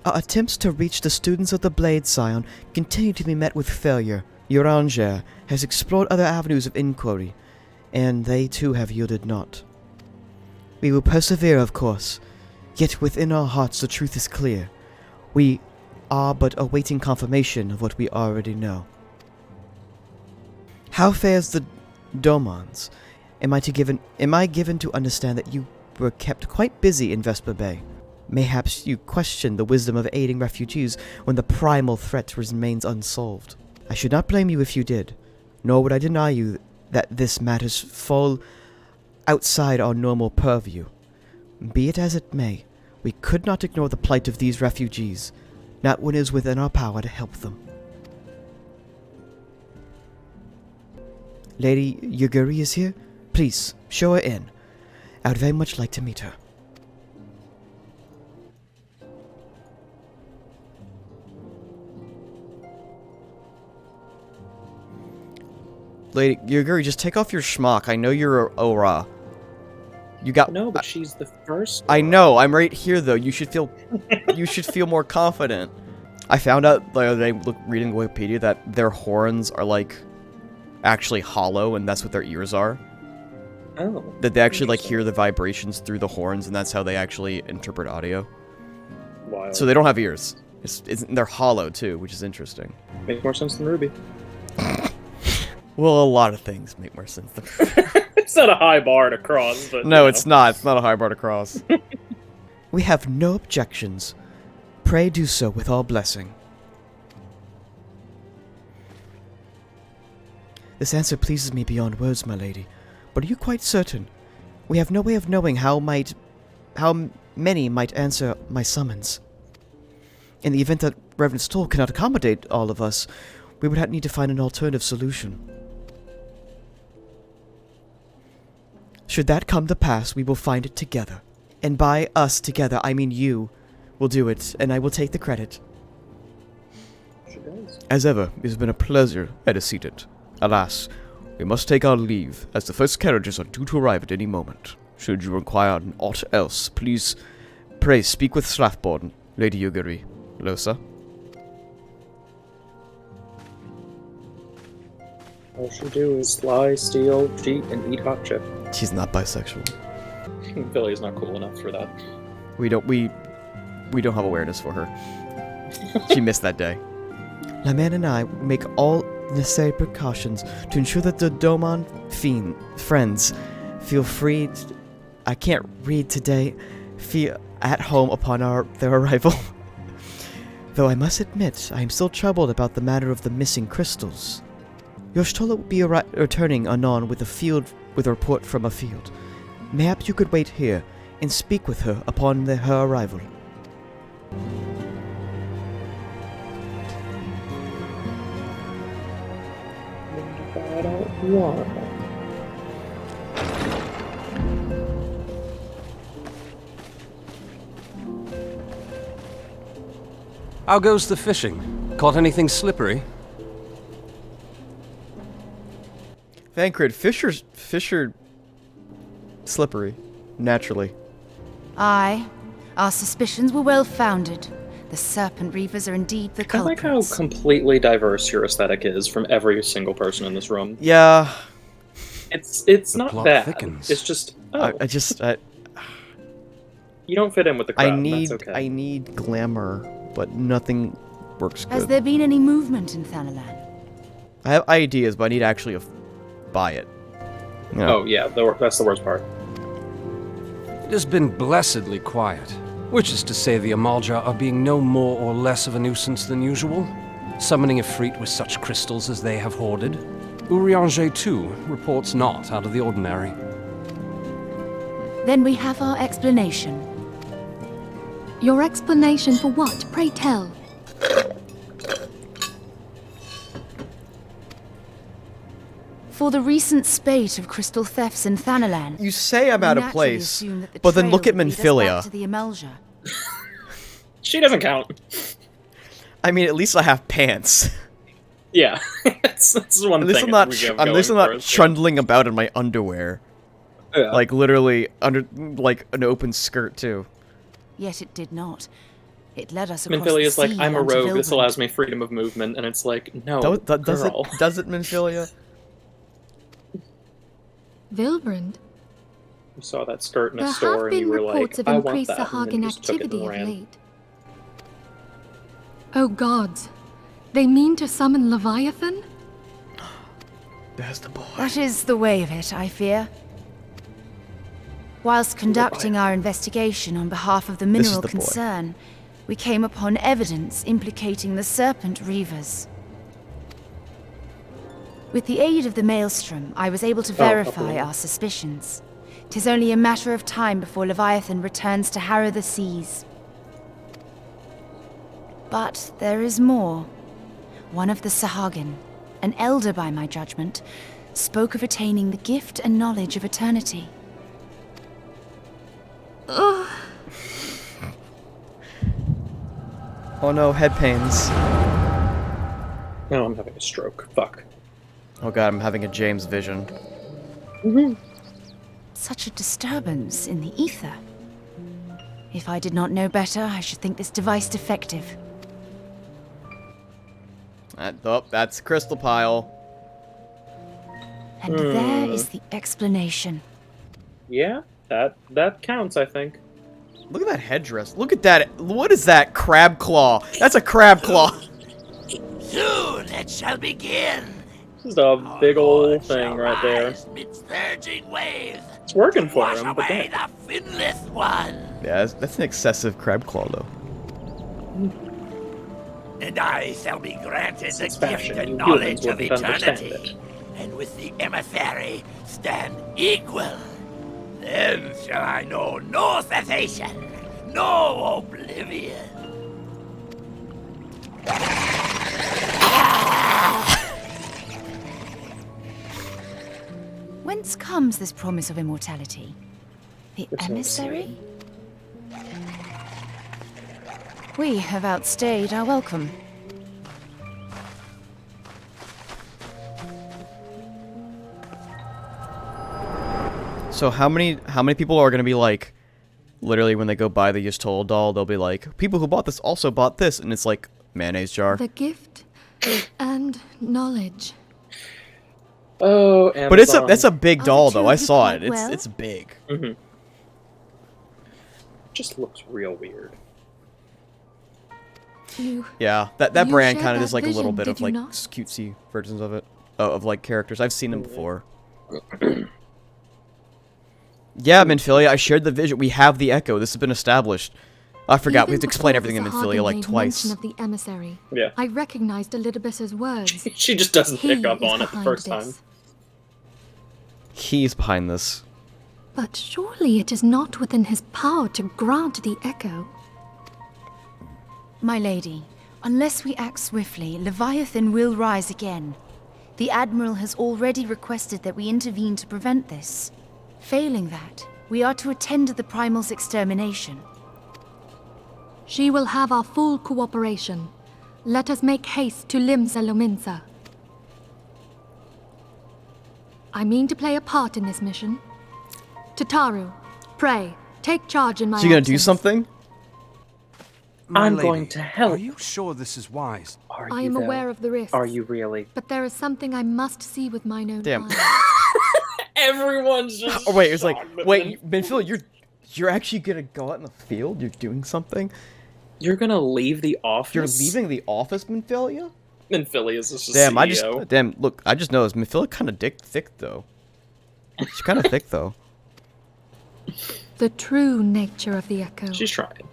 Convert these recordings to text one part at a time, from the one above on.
Our attempts to reach the students of the Blade Scion continue to be met with failure. Uranger has explored other avenues of inquiry, and they too have yielded naught. We will persevere, of course, yet within our hearts the truth is clear. We are but awaiting confirmation of what we already know. How fares the Domans? Am I given to understand that you were kept quite busy in Vesper Bay? Mayhaps you question the wisdom of aiding refugees when the primal threat remains unsolved. I should not blame you if you did, nor would I deny you that this matters fall outside our normal purview. Be it as it may, we could not ignore the plight of these refugees, not when it is within our power to help them. Lady Yuguri is here? Please, show her in. I would very much like to meet her. Lady Yuguri, just take off your schmuck. I know you're a Ora. You got No, but she's the first. I know. I'm right here though. You should feel you should feel more confident. I found out the other day reading Wikipedia that their horns are like actually hollow and that's what their ears are. Oh. That they actually like hear the vibrations through the horns and that's how they actually interpret audio. Wild. So they don't have ears. They're hollow too, which is interesting. Makes more sense than Ruby. Well, a lot of things make more sense than It's not a high bar to cross, but... No, it's not. It's not a high bar to cross. We have no objections. Pray do so with all blessing. This answer pleases me beyond words, my lady. But are you quite certain? We have no way of knowing how many might answer my summons. In the event that Reverend Stoll cannot accommodate all of us, we would need to find an alternative solution. Should that come to pass, we will find it together. And by us together, I mean you will do it, and I will take the credit. She does. As ever, it has been a pleasure, Antecedent. Alas, we must take our leave, as the first carriages are due to arrive at any moment. Should you require aught else, pray speak with Strathborn, Lady Yuguri. Losa? All she'll do is lie, steal, cheat, and eat hot chip. She's not bisexual. Billy's not cool enough for that. We don't have awareness for her. She missed that day. Laman and I make all necessary precautions to ensure that the Doman friends feel free I can't read today. Feel at home upon their arrival. Though I must admit, I am still troubled about the matter of the missing crystals. Your Stola will be returning anon with a report from a field. Mayhap you could wait here and speak with her upon her arrival. I don't want. How goes the fishing? Caught anything slippery? Thancred, Fisher slippery, naturally. Aye, our suspicions were well founded. The Serpent Reavers are indeed the I like culprits. how completely diverse your aesthetic is from every single person in this room. Yeah. It's not plot bad. thickens. It's just you don't fit in with the crowd. That's okay. I need glamour, but nothing works good. Has there been any movement in Thanalan? I have ideas, but I need to actually buy it. Yeah. Oh yeah, that's the worst part. It has been blessedly quiet, which is to say the Amalja are being no more or less of a nuisance than usual, summoning a fleet with such crystals as they have hoarded. Urianger, too, reports not out of the ordinary. Then we have our explanation. Your explanation for what, pray tell? For the recent spate of crystal thefts in Thanalan. You say I'm out of naturally place, assume that the but then trail look at would lead us Minfilia. back to the Amalja. She doesn't count. I mean, at least I have pants. Yeah, that's one At least thing. I'm not trundling about in my underwear. Yeah. Like, literally, under, like, an open skirt, too. Yet it did not. It led us across Minfilia the is like, sea I'm a onto rogue, this Vilbrand. allows me freedom of movement, and it's like, no, Does girl. it, Minfilia? Vilbrand? You saw that skirt in a There store, have and you been were like, reports of I want increased that, and then Sahagin you just took it and activity of ran. late. Oh gods, they mean to summon Leviathan? There's the boy. That is the way of it, I fear. Whilst conducting our investigation on behalf of the This is mineral the boy. concern, we came upon evidence implicating the Serpent Reavers. With the aid of the Maelstrom, I was able to verify our suspicions. 'Tis only a matter of time before Leviathan returns to harrow the seas. But there is more. One of the Sahagin, an elder by my judgment, spoke of attaining the gift and knowledge of eternity. Oh no, head pains. No, I'm having a stroke. Fuck. Oh god, I'm having a James vision. Such a disturbance in the ether. If I did not know better, I should think this device defective. Oh, that's a crystal pile. And there is the explanation. Yeah, that counts, I think. Look at that headdress. Look at that. What is that? Crab claw. That's a crab claw. Soon it shall begin. This is a big old thing right there. Midst surging waves. It's working for Wash him, but away damn. the finless one. Yeah, that's an excessive crab claw, though. And I shall be granted the It's gift fashion. and You knowledge humans of wouldn't understand eternity. it. And with the emissary stand equal. Then shall I know no cessation, no oblivion. Whence comes this promise of immortality? The It's emissary? We have outstayed our welcome. So how many people are gonna be like, literally when they go buy the used toll doll, they'll be like, people who bought this also bought this, and it's like mayonnaise jar. The gift and knowledge. Oh, Amazon. But that's a big Are the doll two though. of I you saw quite it. well? It's big. Just looks real weird. You Yeah, that You brand shared kind of that is like a little vision, bit did of you like not? cutesy versions of it, of like characters. I've seen them before. Yeah, Minfilia, I shared the vision. We have the Echo. This has been established. I forgot. We have to explain everything in Minfilia like twice. Mention of the emissary. Yeah. I recognized Elidibus's words. She just doesn't He pick up is on it the behind first this. time. He's behind this. But surely it is not within his power to grant the echo. My lady, unless we act swiftly, Leviathan will rise again. The Admiral has already requested that we intervene to prevent this. Failing that, we are to attend to the Primal's extermination. She will have our full cooperation. Let us make haste to Limsa Lominsa. I mean to play a part in this mission. Tataru, pray, take charge in my So you gonna do absence. something? My I'm lady, going to help. Are you sure this is wise? Are I you, am though? aware of the risks. Are you really? But there is something I must see with mine own Damn. eyes. Everyone's just. Oh wait, it's like, shocked, but wait, then- Minfilia, you're actually gonna go out in the field? You're doing something? You're gonna leave the office? You're leaving the office, Minfilia? Minfilia is just a Damn, CEO. look, I just noticed Minfilia kind of thick though. She's kind of thick though. The true nature of the echo. She's trying.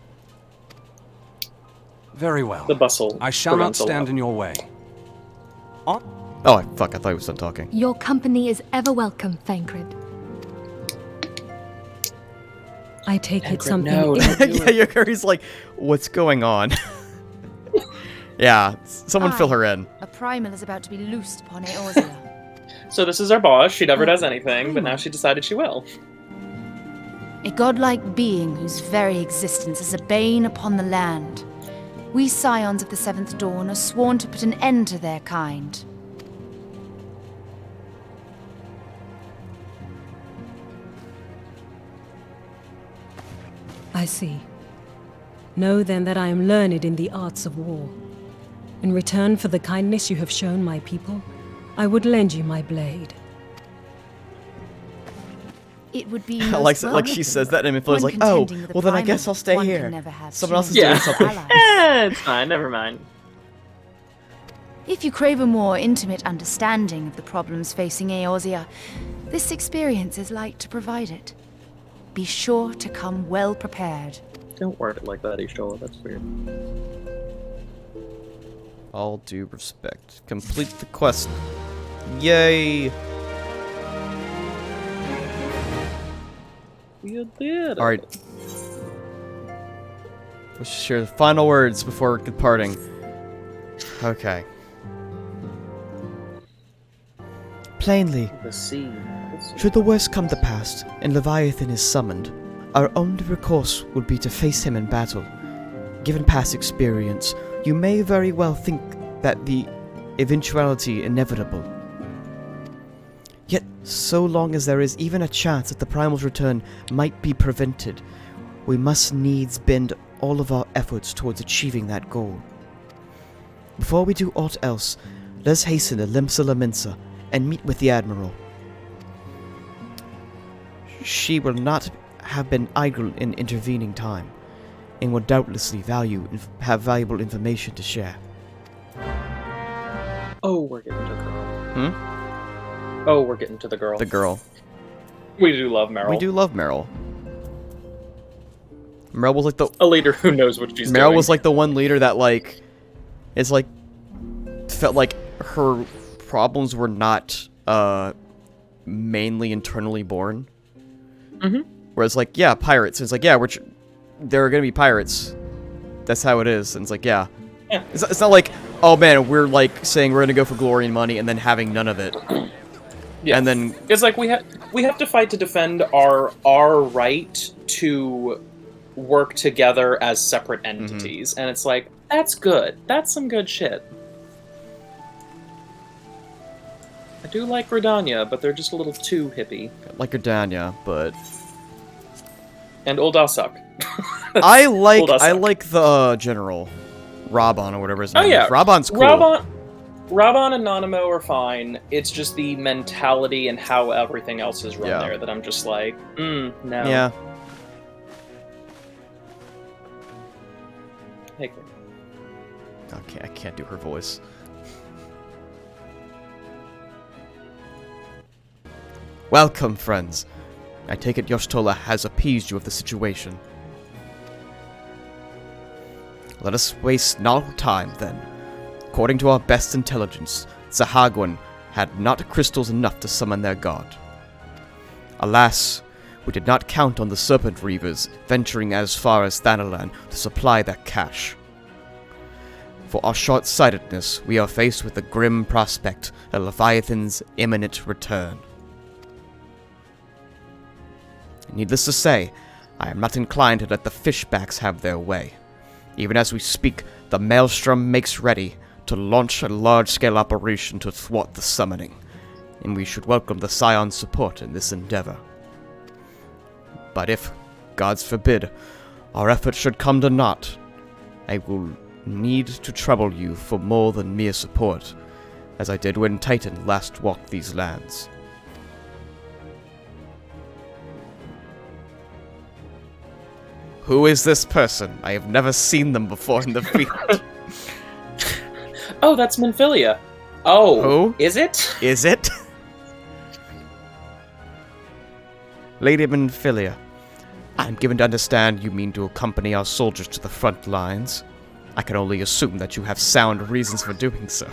Very well. The bustle. I shall not prevents a stand lot. in your way. Oh, fuck, I thought he was done talking. Your company is ever welcome, Thancred. I take it Thancred, something. no, don't do Yeah, Yukari's like, what's going on? Yeah, someone fill her in. A Primal is about to be loosed upon Eorzea. So this is our boss. She never Oh, does anything, but now she decided she will. A godlike being whose very existence is a bane upon the land. We scions of the Seventh Dawn are sworn to put an end to their kind. I see. Know then that I am learned in the arts of war. In return for the kindness you have shown my people, I would lend you my blade. It would be like she says that, and Minfilla's like, oh, well then I guess I'll stay here. Someone else is doing something. It's fine, never mind. If you crave a more intimate understanding of the problems facing Eorzea, this experience is like to provide it. Be sure to come well prepared. Don't word it like that, Ishola. That's weird. All due respect. Complete the quest. Yay! You did. Alright. Let's share the final words before departing. Okay. Plainly, The sea. should the worst come to pass, and Leviathan is summoned, our only recourse would be to face him in battle. Given past experience, you may very well think that the eventuality inevitable. Yet, so long as there is even a chance that the Primal's return might be prevented, we must needs bend all of our efforts towards achieving that goal. Before we do aught else, let's hasten to Limsa Laminsa and meet with the Admiral. She will not have been idle in intervening time, and will doubtlessly have valuable information to share. Oh, we're getting to the girl. Hmm? Oh, we're getting to the girl. The girl. We do love Meryl. We do love Meryl. Meryl was like a leader who knows what she's doing. Meryl was like the one leader that like is like felt like her problems were not mainly internally born. Mm-hmm. Whereas like, yeah, pirates. It's like, yeah, there are gonna be pirates. That's how it is. And it's like, yeah. Yeah. It's not like, oh man, we're like saying we're gonna go for glory and money and then having none of it. Yeah. And then it's like we have to fight to defend our right to work together as separate entities. And it's like, that's good. That's some good shit. I do like Gridania, but they're just a little too hippie. like Gridania, but And Uldasuk. I like the general. Rabon or whatever his name is. Rabon's cool. Rabon and Nanamo are fine. It's just the mentality and how everything else is run there that I'm just like, no. Yeah. Hey, Okay, I can't do her voice. Welcome, friends. I take it Yoshtola has appeased you of the situation. Let us waste no time, then. According to our best intelligence, Sahagwan had not crystals enough to summon their god. Alas, we did not count on the Serpent Reavers venturing as far as Thanalan to supply that cache. For our short-sightedness, we are faced with the grim prospect of Leviathan's imminent return. Needless to say, I am not inclined to let the fishbacks have their way. Even as we speak, the Maelstrom makes ready to launch a large-scale operation to thwart the summoning, and we should welcome the Scion's support in this endeavor. But if, gods forbid, our efforts should come to naught, I will need to trouble you for more than mere support, as I did when Titan last walked these lands. Who is this person? I have never seen them before in the field. Oh, that's Minfilia. Oh, who? Is it? Is it? Lady Minfilia, I am given to understand you mean to accompany our soldiers to the front lines. I can only assume that you have sound reasons for doing so.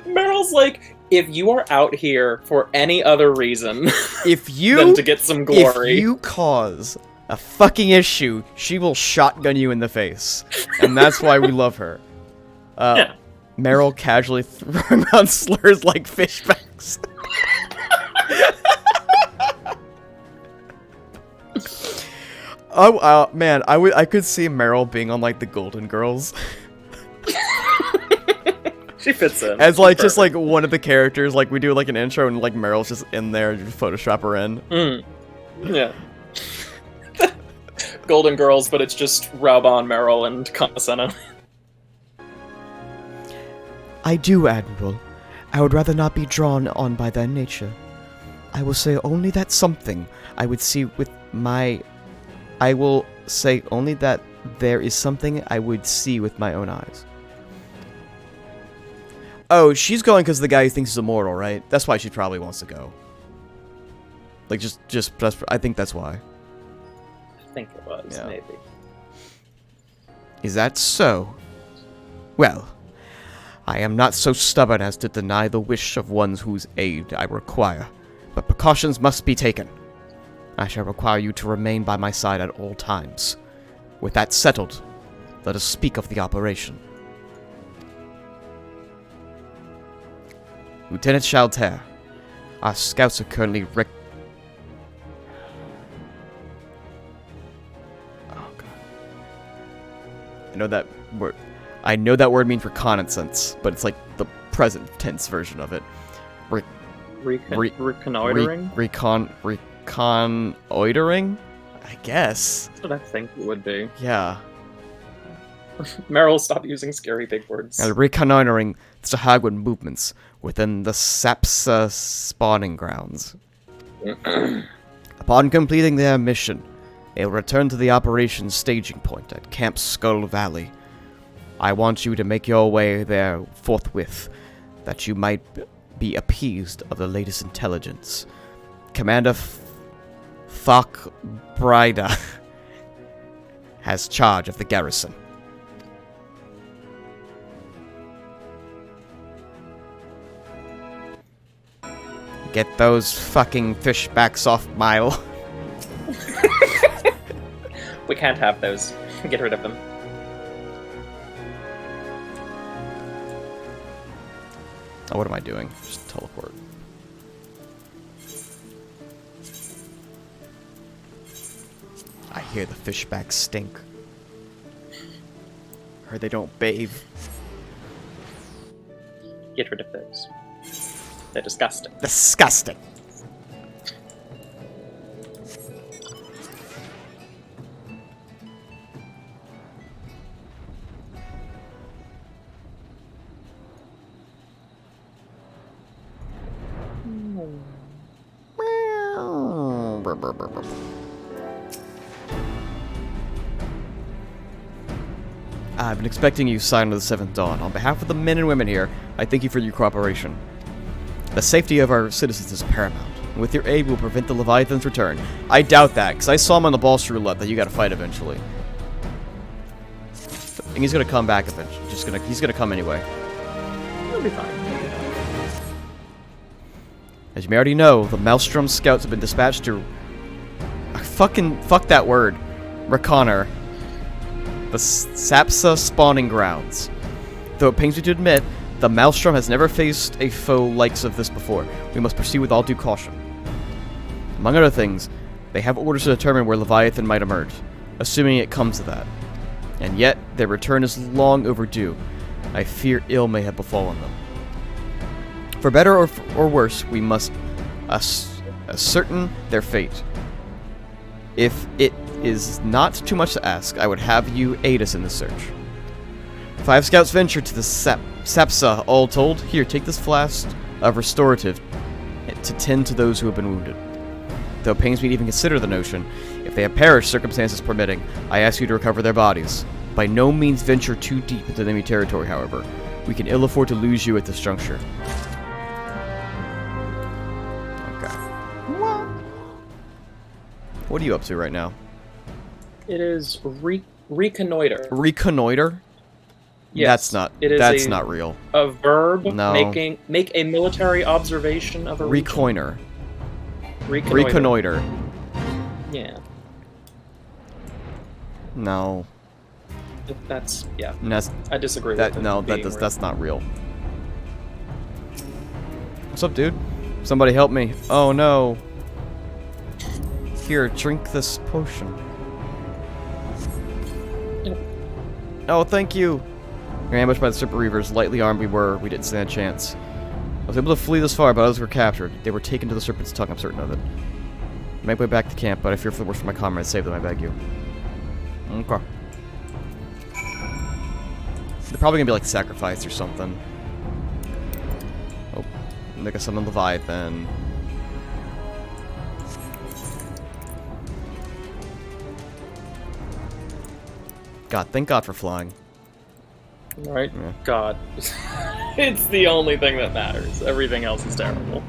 Meryl's like, if you are out here for any other reason than to get some glory. If you cause a fucking issue, she will shotgun you in the face. And that's why we love her. Yeah. Meryl casually throwing around slurs like fishbacks. Oh, man, I could see Meryl being on, like, the Golden Girls. She fits in. As, like, just, like, one of the characters, like, we do, like, an intro, and, like, Meryl's just in there, just Photoshop her in. Yeah. Golden Girls, but it's just Raubon, Meryl, and Kamasena. I do, Admiral. I would rather not be drawn on by their nature. I will say only that something I would see with my... I will say only that there is something I would see with my own eyes. Oh, she's going because the guy who thinks he's immortal, right? That's why she probably wants to go. Like, just I think that's why. I think it was, Yeah. maybe. Is that so? Well, I am not so stubborn as to deny the wish of one whose aid I require, but precautions must be taken. I shall require you to remain by my side at all times. With that settled, let us speak of the operation. Lieutenant Chalter, our scouts are currently Oh god. I know that word means reconnaissance, but it's like the present tense version of it. Reconnoitering? Reconnoitering? I guess. That's what I think it would be. Yeah. Meryl, stop using scary big words. Reconnoitering the Sahagwan movements within the Sapsa spawning grounds. Upon completing their mission, they will return to the operations staging point at Camp Skull Valley. I want you to make your way there forthwith, that you might be appeased of the latest intelligence. Commander Thok Brida has charge of the garrison. Get those fucking fishbacks off Mile. We can't have those. Get rid of them. Oh, what am I doing? Just teleport. I hear the fishbacks stink. Heard they don't bathe. Get rid of those. They're disgusting. Disgusting. I've been expecting you, Sign of the Seventh Dawn. On behalf of the men and women here, I thank you for your cooperation. The safety of our citizens is paramount. With your aid, we'll prevent the Leviathan's return. I doubt that, because I saw him on the Boss Roulette that you gotta fight eventually. And he's gonna come back eventually. He's gonna come anyway. It'll be fine. As you may already know, the Maelstrom scouts have been dispatched to... fuck that word. Reconnoiter. The Sapsa spawning grounds. Though it pains me to admit, the Maelstrom has never faced a foe likes of this before. We must proceed with all due caution. Among other things, they have orders to determine where Leviathan might emerge, assuming it comes to that. And yet, their return is long overdue. I fear ill may have befallen them. For better or worse, we must ascertain their fate. If it is not too much to ask, I would have you aid us in this search. 5 scouts ventured to the Sapsa, all told. Here, take this flask of restorative to tend to those who have been wounded. Though it pains me to even consider the notion, if they have perished, circumstances permitting, I ask you to recover their bodies. By no means venture too deep into enemy territory, however. We can ill afford to lose you at this juncture. Okay. What are you up to right now? It is reconnoiter. Reconnoiter? Yes, That's not real. A verb No. make a military observation of a Reconnoiter. region. Reconnoiter. Yeah. No. That's yeah. That's, I disagree with it. that's not real. What's up, dude? Somebody help me. Oh no. Here, drink this potion. Oh, thank you. We were ambushed by the Serpent Reavers. Lightly armed we didn't stand a chance. I was able to flee this far, but others were captured. They were taken to the Serpent's tongue, I'm certain of it. I make my way back to camp, but I fear for the worst for my comrades. Save them, I beg you. Okay. They're probably gonna be like sacrificed or something. Oh, I guess I'm a Leviathan. God, thank God for flying. Right? Yeah. God. It's the only thing that matters. Everything else is terrible.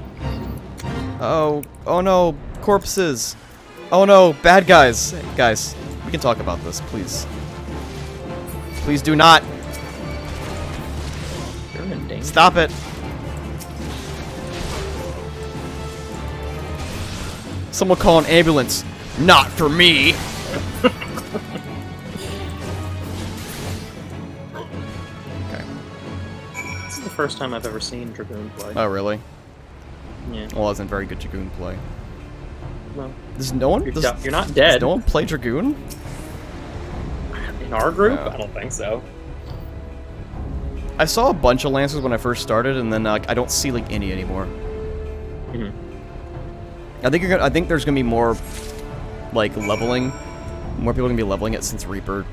Oh no, corpses. Oh no, bad guys. Hey, guys, we can talk about this, please. Please do not. You're in danger. Stop it. Someone call an ambulance. Not for me. Okay. This is the first time I've ever seen Dragoon play. Oh, really? Yeah. Well, wasn't very good Dragoon play. Well, Does no one? you're, Does, you're not does dead. no one play Dragoon? In our group? No. I don't think so. I saw a bunch of Lancers when I first started, and then I don't see like any anymore. Mhm. I think there's gonna be more like leveling. More people are gonna be leveling it since Reaper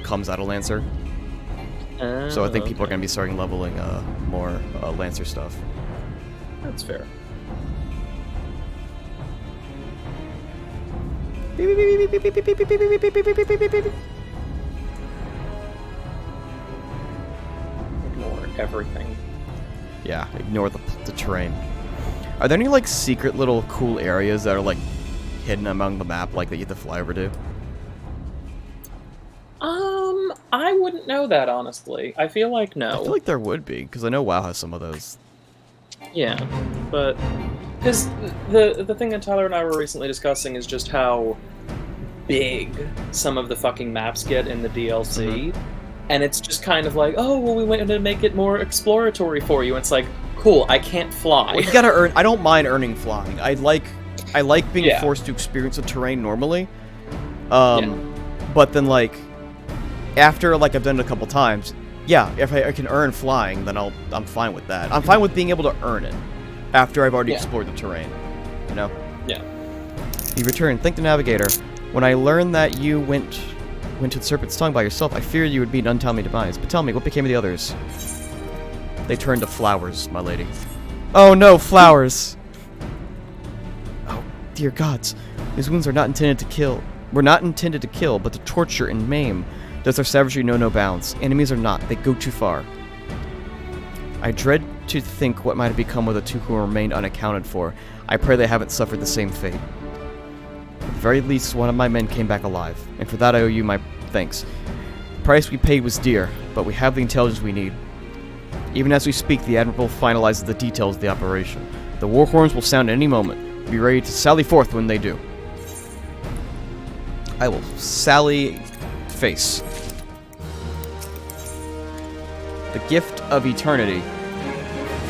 comes out of Lancer. So I think people are gonna be starting leveling more Lancer stuff. That's fair. Ignore everything. Yeah, ignore the terrain. Are there any like secret little cool areas that are like hidden among the map, like that you have to fly over to? I wouldn't know that, honestly. I feel like no. I feel like there would be, because I know WoW has some of those. Yeah, but because the thing that Tyler and I were recently discussing is just how big some of the fucking maps get in the DLC, and it's just kind of like, oh, well, we went to make it more exploratory for you. And it's like, cool, I can't fly. Well, you gotta earn. I don't mind earning flying. I like being Yeah. forced to experience the terrain normally. Yeah. But then like after like I've done it a couple times, yeah, if I can earn flying, then I'm fine with that. I'm fine with being able to earn it after I've already Yeah. explored the terrain. You know. Yeah. You return. Thank the navigator. When I learned that you went to the Serpent's Tongue by yourself, I feared you would be an untimely demise. But tell me, what became of the others? They turned to flowers, my lady. Oh no, flowers! Oh, dear gods. These wounds are not intended to kill. Were not intended to kill, but to torture and maim. Does their savagery know no bounds? Enemies or not, they go too far. I dread to think what might have become of the two who remained unaccounted for. I pray they haven't suffered the same fate. At the very least, one of my men came back alive, and for that I owe you my thanks. The price we paid was dear, but we have the intelligence we need. Even as we speak, the Admiral finalizes the details of the operation. The war horns will sound at any moment. Be ready to sally forth when they do. I will sally face. The gift of eternity.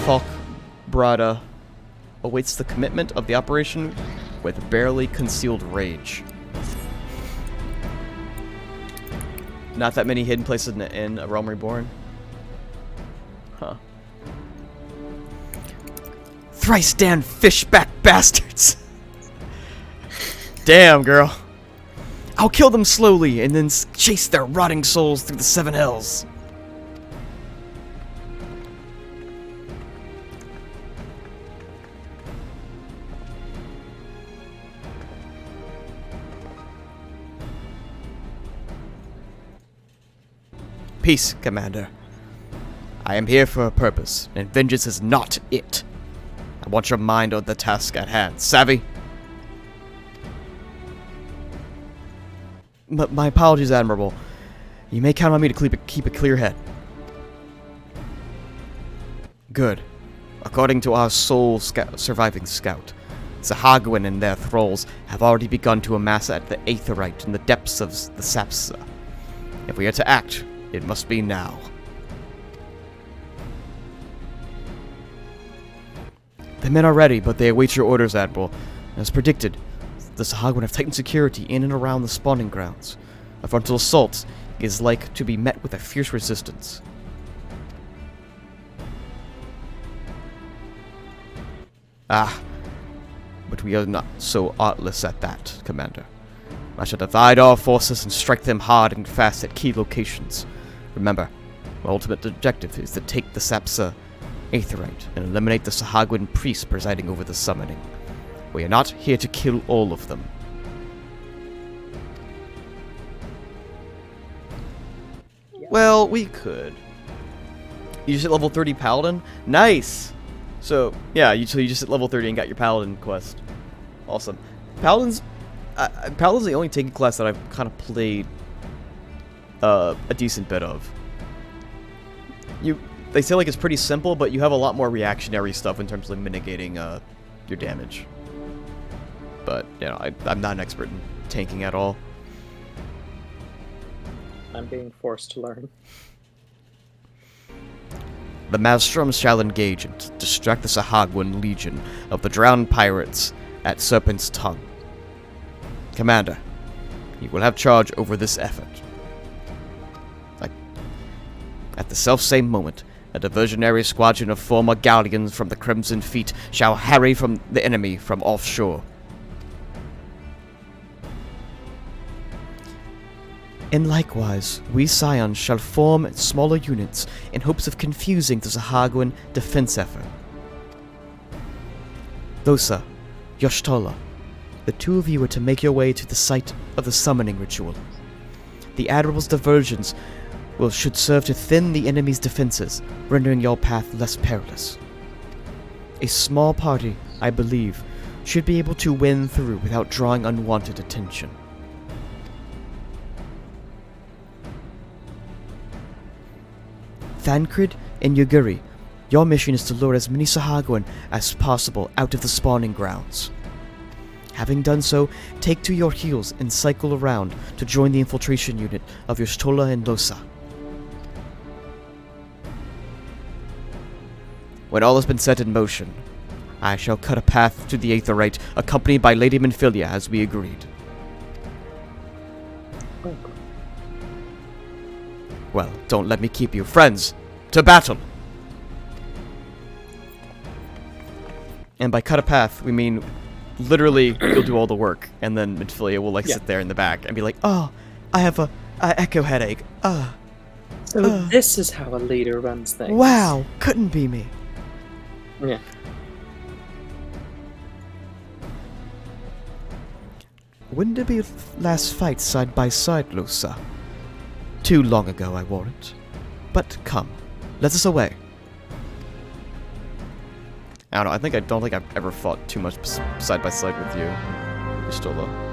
Falk Brada awaits the commitment of the operation with barely concealed rage. Not that many hidden places in A Realm Reborn. Huh. Thrice damned fishback bastards! Damn, girl. I'll kill them slowly and then chase their rotting souls through the seven hells. Peace, Commander. I am here for a purpose, and vengeance is not it. I want your mind on the task at hand. Savvy? My apologies, Admirable. You may count on me to keep a clear head. Good. According to our sole surviving scout, Sahagwin and their thralls have already begun to amass at the Aetherite in the depths of the Sapsa. If we are to act, it must be now. The men are ready, but they await your orders, Admiral. As predicted, the Sahagwin have tightened security in and around the spawning grounds. A frontal assault is like to be met with a fierce resistance. Ah, but we are not so artless at that, Commander. I shall divide our forces and strike them hard and fast at key locations. Remember, our ultimate objective is to take the Sapsa Aetherite and eliminate the Sahagwin priest presiding over the summoning. We are not here to kill all of them. Well, we could. You just hit level 30 Paladin? Nice! So, yeah, you just hit level 30 and got your Paladin quest. Awesome. Paladin's the only tanking class that I've kind of played a decent bit of. They say like it's pretty simple, but you have a lot more reactionary stuff in terms of mitigating your damage. But, you know, I'm not an expert in tanking at all. I'm being forced to learn. The Maelstroms shall engage and distract the Sahagwin Legion of the drowned pirates at Serpent's Tongue. Commander, you will have charge over this effort. At the selfsame moment, a diversionary squadron of former galleons from the Crimson Fleet shall harry from the enemy from offshore. And likewise, we Scions shall form smaller units in hopes of confusing the Sahagwin defense effort. Losa, Y'shtola, the two of you are to make your way to the site of the summoning ritual. The Admiral's diversions should serve to thin the enemy's defenses, rendering your path less perilous. A small party, I believe, should be able to win through without drawing unwanted attention. Thancred and Yuguri, your mission is to lure as many Sahagwin as possible out of the spawning grounds. Having done so, take to your heels and cycle around to join the infiltration unit of Y'shtola and Losa. When all has been set in motion, I shall cut a path to the Aetherite, accompanied by Lady Minfilia as we agreed. Well, don't let me keep you. Friends, to battle! And by cut a path, we mean literally you'll do all the work, and then Minfilia will sit there in the back and be like, oh, I have a echo headache. So this is how a leader runs things. Wow, couldn't be me. Yeah. When did we last fight side by side, Losa? Too long ago, I warrant. But come, let us away. I don't know, I don't think I've ever fought too much side by side with you, Y'shtola.